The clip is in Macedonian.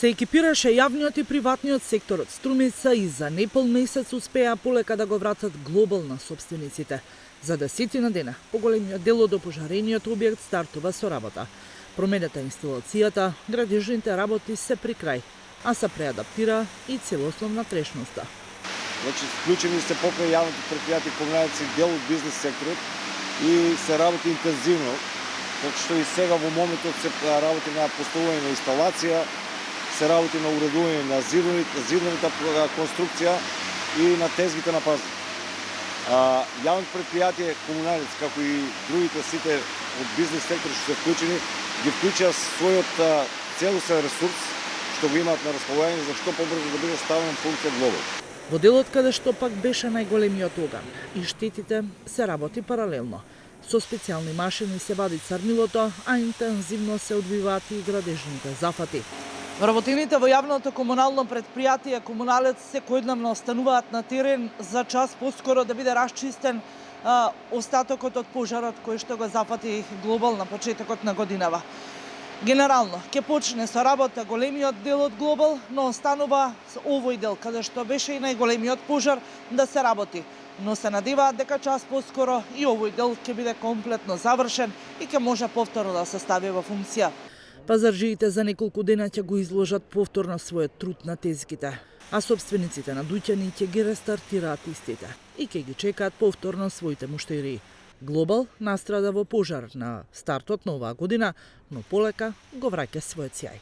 Се екипираше јавниот и приватниот сектор од Струмица и за непол месец успеа полека да го вратат глобал на собствениците. За 10 на дена, поголемиот дел од опожарениот објект стартува со работа. Променета инсталацијата, градежните работи се при крај, а се преадаптира и целосно внатрешноста. Значи, вклучени се покрај јавното предпријатие комуналци дел од бизнес секторот и се работи интензивно, така што и сега во моментот се работи на поставување на инсталација, се работи на уредување на зидовната конструкција и на тезгите на пазар. Јавното предпријатие комуналец, како и другите сите од бизнес сектор што се вклучени, ги вклучија својот целосен ресурс што го имаат на располагање за што побрзо да биде ставен функција глобал. Во делот каде што пак беше најголемиот оган и штетите се работи паралелно. Со специјални машини се вади црнилото, а интензивно се одвиваат и градежните зафати. Вработените во јавното комунално предпријатие Комуналец секојдневно остануваат на терен за час поскоро да биде расчистен остатокот од пожарот кој што го зафати глобал на почетокот на годинава. Генерално, ќе почне со работа големиот дел од глобал, но останува овој дел каде што беше и најголемиот пожар да се работи. Но се надеваат дека час поскоро и овој дел ќе биде комплетно завршен и ќе може повторно да се стави во функција. Пазарџиите за неколку дена ќе го изложат повторно својот труд на тезгите, а собствениците на дуќани ќе ги рестартираат истите и ќе ги чекаат повторно своите муштери. Глобал настрада во пожар на стартот на оваа година, но полека го враќа својот сјај.